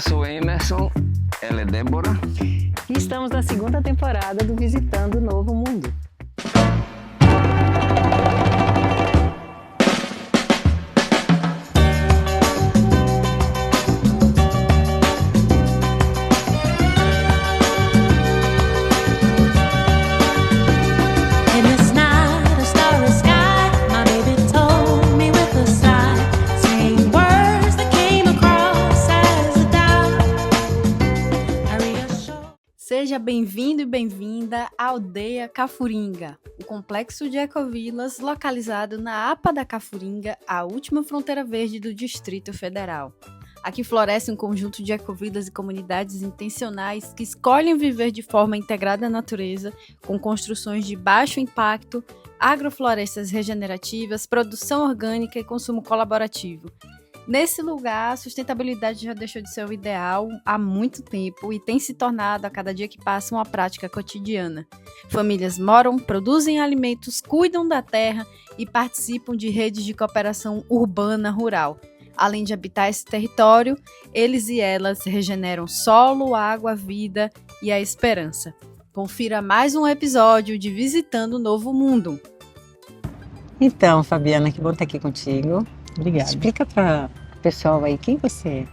eu sou Emerson, ela é Débora. E estamos na segunda temporada do Visitando o Novo Mundo. Seja bem-vindo e bem-vinda à Aldeia Cafuringa, o complexo de ecovilas localizado na APA da Cafuringa, a última fronteira verde do Distrito Federal. Aqui floresce um conjunto de ecovilas e comunidades intencionais que escolhem viver de forma integrada à natureza, com construções de baixo impacto, agroflorestas regenerativas, produção orgânica e consumo colaborativo. Nesse lugar, a sustentabilidade já deixou de ser o ideal há muito tempo e tem se tornado, a cada dia que passa, uma prática cotidiana. Famílias moram, produzem alimentos, cuidam da terra e participam de redes de cooperação urbana-rural. Além de habitar esse território, eles e elas regeneram solo, água, vida e a esperança. Confira mais um episódio de Visitando o Novo Mundo. Então, Fabiana, que bom estar aqui contigo. Obrigada. Explica para o pessoal aí quem você é.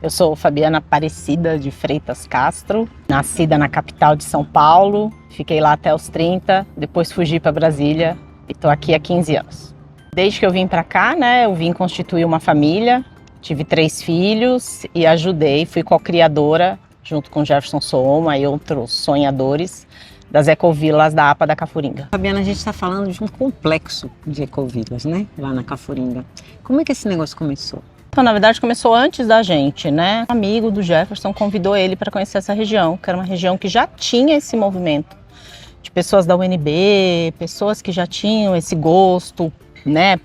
Eu sou Fabiana Aparecida de Freitas Castro, nascida na capital de São Paulo, fiquei lá até os 30, depois fugi para Brasília e estou aqui há 15 anos. Desde que eu vim para cá, eu vim constituir uma família, tive 3 filhos e ajudei, fui co-criadora junto com Jefferson Sooma e outros sonhadores das ecovilas da APA da Cafuringa. Fabiana, a gente está falando de um complexo de ecovilas, lá na Cafuringa. Como é que esse negócio começou? Então, na verdade, começou antes da gente, Um amigo do Jefferson convidou ele para conhecer essa região, que era uma região que já tinha esse movimento de pessoas da UNB, pessoas que já tinham esse gosto,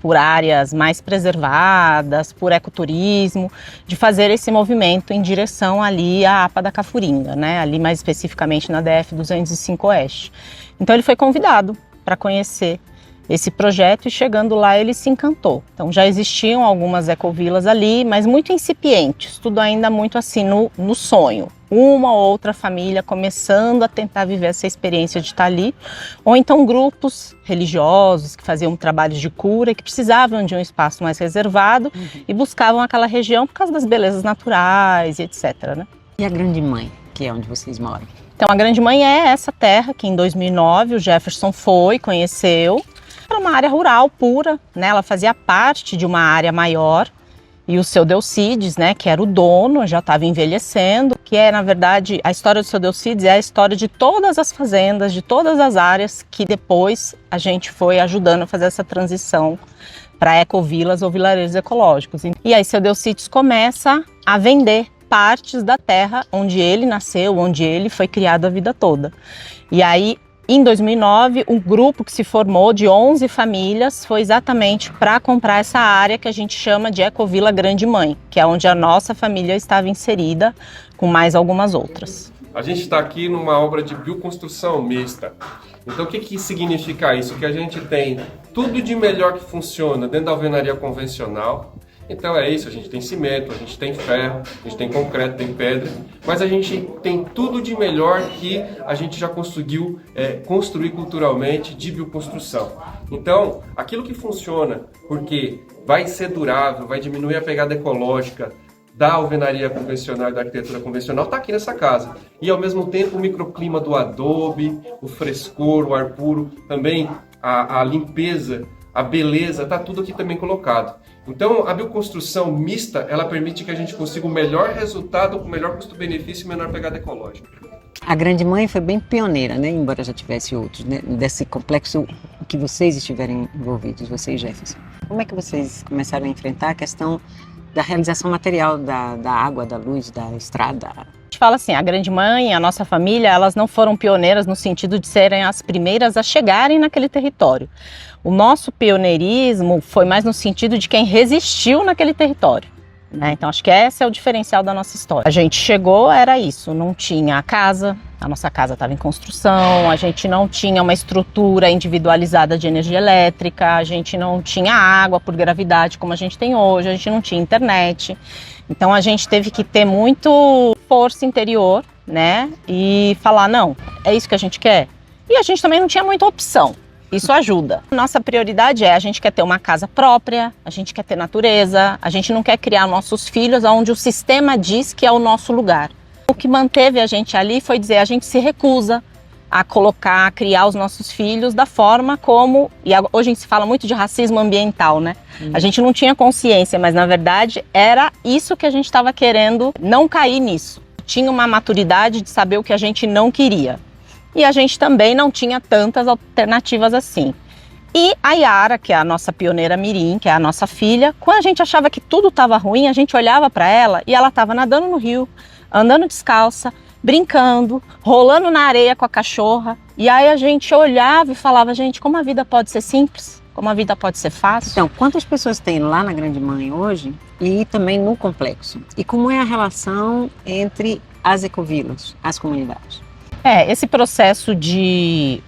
por áreas mais preservadas, por ecoturismo, de fazer esse movimento em direção ali à APA da Cafuringa, ali mais especificamente na DF 205 Oeste. Então ele foi convidado para conhecer esse projeto e chegando lá ele se encantou. Então já existiam algumas ecovilas ali, mas muito incipientes, tudo ainda muito assim no sonho. Uma ou outra família começando a tentar viver essa experiência de estar ali, ou então grupos religiosos que faziam trabalhos de cura, que precisavam de um espaço mais reservado e buscavam aquela região por causa das belezas naturais e etc. E a Grande Mãe, que é onde vocês moram? Então a Grande Mãe é essa terra que em 2009 o Jefferson foi, conheceu. Era uma área rural pura, ela fazia parte de uma área maior. E o seu Delcides, que era o dono, já estava envelhecendo, que é, na verdade, a história do seu Delcides é a história de todas as fazendas, de todas as áreas que depois a gente foi ajudando a fazer essa transição para ecovilas ou vilarejos ecológicos. E aí seu Delcides começa a vender partes da terra onde ele nasceu, onde ele foi criado a vida toda. E aí, em 2009, um grupo que se formou de 11 famílias foi exatamente para comprar essa área que a gente chama de Ecovila Grande Mãe, que é onde a nossa família estava inserida, com mais algumas outras. A gente está aqui numa obra de bioconstrução mista. Então o que significa isso? Que a gente tem tudo de melhor que funciona dentro da alvenaria convencional. Então é isso, a gente tem cimento, a gente tem ferro, a gente tem concreto, tem pedra, mas a gente tem tudo de melhor que a gente já conseguiu construir culturalmente de bioconstrução. Então, aquilo que funciona, porque vai ser durável, vai diminuir a pegada ecológica da alvenaria convencional e da arquitetura convencional, está aqui nessa casa. E ao mesmo tempo o microclima do adobe, o frescor, o ar puro, também a limpeza, a beleza, está tudo aqui também colocado. Então, a bioconstrução mista, ela permite que a gente consiga o melhor resultado com melhor custo-benefício e menor pegada ecológica. A Grande Mãe foi bem pioneira, embora já tivesse outros, desse complexo que vocês estiverem envolvidos, vocês, Jefferson. Como é que vocês começaram a enfrentar a questão da realização material da água, da luz, da estrada? A gente fala assim, a Grande Mãe, a nossa família, elas não foram pioneiras no sentido de serem as primeiras a chegarem naquele território. O nosso pioneirismo foi mais no sentido de quem resistiu naquele território. né? Então acho que esse é o diferencial da nossa história. A gente chegou, era isso, não tinha casa, a nossa casa estava em construção, a gente não tinha uma estrutura individualizada de energia elétrica, a gente não tinha água por gravidade como a gente tem hoje, a gente não tinha internet. Então a gente teve que ter muito força interior, né? E falar, não, é isso que a gente quer. E a gente também não tinha muita opção. Isso ajuda. Nossa prioridade a gente quer ter uma casa própria, a gente quer ter natureza, a gente não quer criar nossos filhos onde o sistema diz que é o nosso lugar. O que manteve a gente ali foi dizer, a gente se recusa a colocar, a criar os nossos filhos da forma como, e hoje se fala muito de racismo ambiental, né? A gente não tinha consciência, mas na verdade era isso que a gente estava querendo, não cair nisso. Tinha uma maturidade de saber o que a gente não queria. E a gente também não tinha tantas alternativas assim. E a Yara, que é a nossa pioneira mirim, que é a nossa filha, quando a gente achava que tudo estava ruim, a gente olhava para ela e ela estava nadando no rio, andando descalça, brincando, rolando na areia com a cachorra. E aí a gente olhava e falava, gente, como a vida pode ser simples, como a vida pode ser fácil. Então, quantas pessoas tem lá na Grande Mãe hoje e também no complexo? E como é a relação entre as ecovilas, as comunidades? Esse processo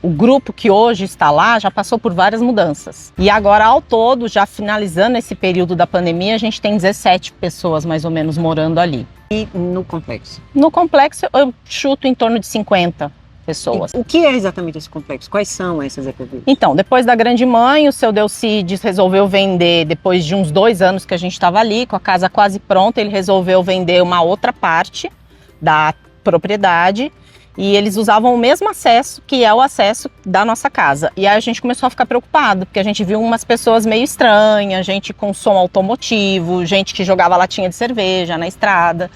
o grupo que hoje está lá já passou por várias mudanças. E agora, ao todo, já finalizando esse período da pandemia, a gente tem 17 pessoas mais ou menos morando ali. E no complexo? No complexo, eu chuto em torno de 50 pessoas. O que é exatamente esse complexo? Quais são essas ecovilas? Então, depois da Grande Mãe, o seu Delcides resolveu vender, depois de uns 2 anos que a gente estava ali, com a casa quase pronta, ele resolveu vender uma outra parte da propriedade. E eles usavam o mesmo acesso, que é o acesso da nossa casa. E aí a gente começou a ficar preocupado, porque a gente viu umas pessoas meio estranhas, gente com som automotivo, gente que jogava latinha de cerveja na estrada.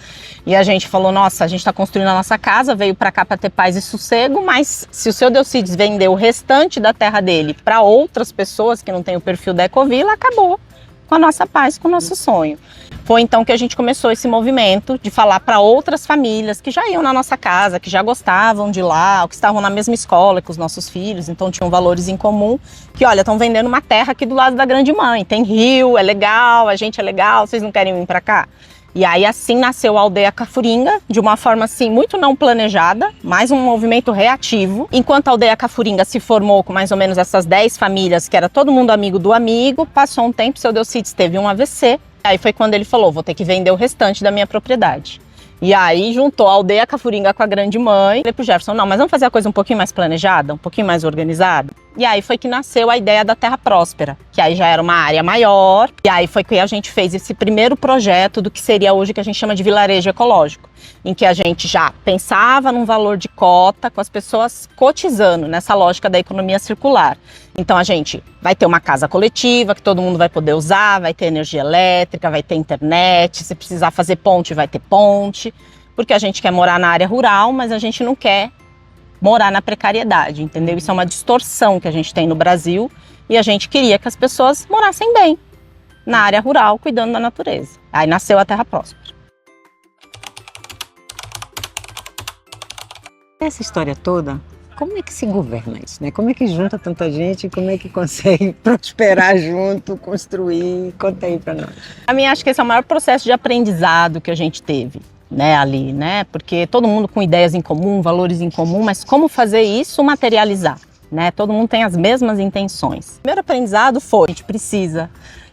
E a gente falou, nossa, a gente está construindo a nossa casa, veio para cá para ter paz e sossego, mas se o seu Delcides vender o restante da terra dele para outras pessoas que não têm o perfil da Ecovila, acabou com a nossa paz, com o nosso sonho. Foi então que a gente começou esse movimento de falar para outras famílias que já iam na nossa casa, que já gostavam de lá, ou que estavam na mesma escola que os nossos filhos, então tinham valores em comum, que olha, estão vendendo uma terra aqui do lado da Grande Mãe, tem rio, é legal, a gente é legal, vocês não querem vir para cá? E aí assim nasceu a Aldeia Cafuringa, de uma forma assim muito não planejada, mais um movimento reativo. Enquanto a Aldeia Cafuringa se formou com mais ou menos essas 10 famílias, que era todo mundo amigo do amigo, passou um tempo, seu Delcides teve um AVC, aí foi quando ele falou, vou ter que vender o restante da minha propriedade. E aí juntou a Aldeia Cafuringa com a Grande Mãe. Falei pro Jefferson, não, mas vamos fazer a coisa um pouquinho mais planejada, um pouquinho mais organizada. E aí foi que nasceu a ideia da Terra Próspera, que aí já era uma área maior. E aí foi que a gente fez esse primeiro projeto do que seria hoje que a gente chama de vilarejo ecológico, em que a gente já pensava num valor de cota com as pessoas cotizando nessa lógica da economia circular. Então a gente vai ter uma casa coletiva que todo mundo vai poder usar, vai ter energia elétrica, vai ter internet, se precisar fazer ponte, vai ter ponte, porque a gente quer morar na área rural, mas a gente não quer morar na precariedade, entendeu? Isso é uma distorção que a gente tem no Brasil e a gente queria que as pessoas morassem bem na área rural, cuidando da natureza. Aí nasceu a Terra Próspera. Essa história toda, como é que se governa isso, né? Como é que junta tanta gente, como é que consegue prosperar junto, construir? Conta aí pra nós. A mim acho que esse é o maior processo de aprendizado que a gente teve, né, ali, né? Porque todo mundo com ideias em comum, valores em comum, mas como fazer isso materializar, né? Todo mundo tem as mesmas intenções. O primeiro aprendizado foi, a gente precisa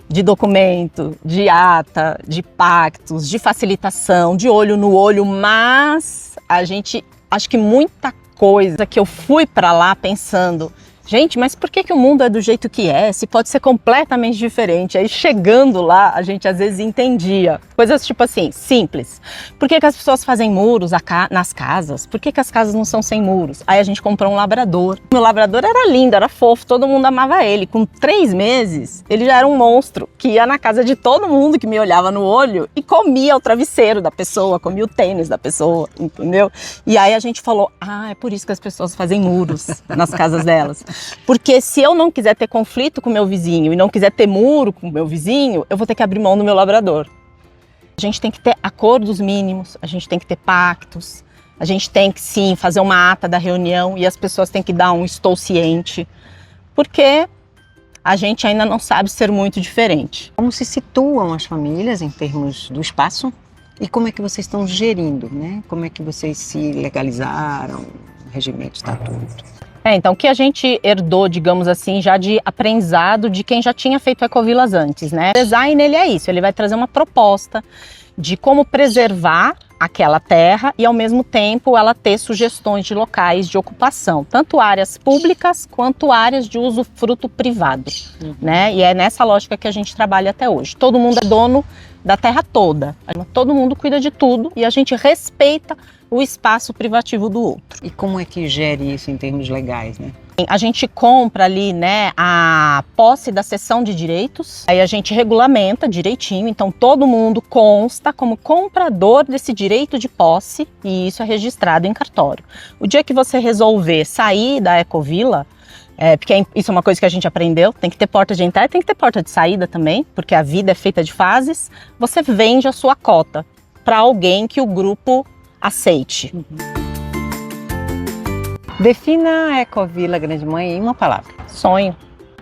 de documento, de ata, de pactos, de facilitação, de olho no olho, mas a gente, acho que muita coisa que eu fui para lá pensando, gente, mas por que o mundo é do jeito que é? Se pode ser completamente diferente. Aí chegando lá, a gente às vezes entendia. Coisas tipo assim, simples. Por que as pessoas fazem muros nas casas? Por que as casas não são sem muros? Aí a gente comprou um labrador. Meu labrador era lindo, era fofo, todo mundo amava ele. Com 3 meses, ele já era um monstro, que ia na casa de todo mundo que me olhava no olho e comia o travesseiro da pessoa, comia o tênis da pessoa, entendeu? E aí a gente falou, é por isso que as pessoas fazem muros nas casas delas. Porque se eu não quiser ter conflito com o meu vizinho e não quiser ter muro com o meu vizinho, eu vou ter que abrir mão do meu labrador. A gente tem que ter acordos mínimos, a gente tem que ter pactos, a gente tem que sim fazer uma ata da reunião e as pessoas têm que dar um estou ciente. Porque a gente ainda não sabe ser muito diferente. Como se situam as famílias em termos do espaço e como é que vocês estão gerindo, né? Como é que vocês se legalizaram, o regimento, estatuto? Então, o que a gente herdou, digamos assim, já de aprendizado de quem já tinha feito ecovilas antes, né? O design, ele é isso, ele vai trazer uma proposta de como preservar aquela terra e, ao mesmo tempo, ela ter sugestões de locais de ocupação, tanto áreas públicas quanto áreas de usufruto privado, né? E é nessa lógica que a gente trabalha até hoje. Todo mundo é dono da terra toda, todo mundo cuida de tudo e a gente respeita o espaço privativo do outro. E como é que gere isso em termos legais, né? A gente compra ali, né, a posse da cessão de direitos, aí a gente regulamenta direitinho, então todo mundo consta como comprador desse direito de posse e isso é registrado em cartório. O dia que você resolver sair da ecovila, porque isso é uma coisa que a gente aprendeu, tem que ter porta de entrada e tem que ter porta de saída também, porque a vida é feita de fases, você vende a sua cota para alguém que o grupo aceite. Defina a Ecovila Grande Mãe em uma palavra. Sonho.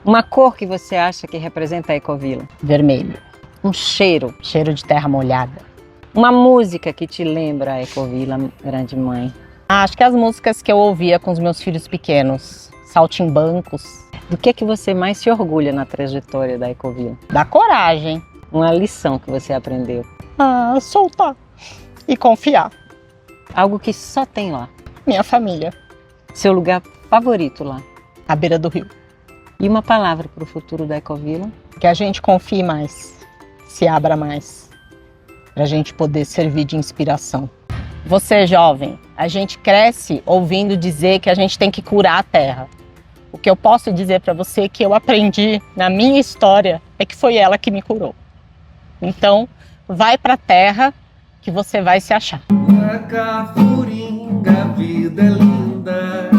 Uma cor que você acha que representa a Ecovila. Vermelho. Um cheiro. Cheiro de terra molhada. Uma música que te lembra a Ecovila Grande Mãe. Acho que as músicas que eu ouvia com os meus filhos pequenos. Saltimbancos. Do que é que você mais se orgulha na trajetória da Ecovila? Da coragem. Uma lição que você aprendeu. Soltar. E confiar. Algo que só tem lá. Minha família. Seu lugar favorito lá. À beira do rio. E uma palavra para o futuro da Ecovila? Que a gente confie mais, se abra mais, para a gente poder servir de inspiração. Você, jovem, a gente cresce ouvindo dizer que a gente tem que curar a terra. O que eu posso dizer para você que eu aprendi na minha história é que foi ela que me curou. Então, vai para a terra que você vai se achar. Na Cafuringa a vida é linda,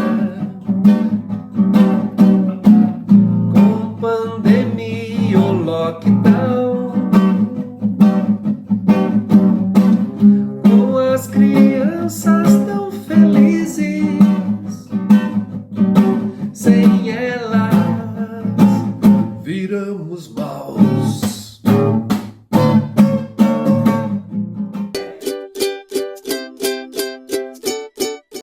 com pandemia ou lockdown, com as crianças tão felizes, sem elas viramos maus.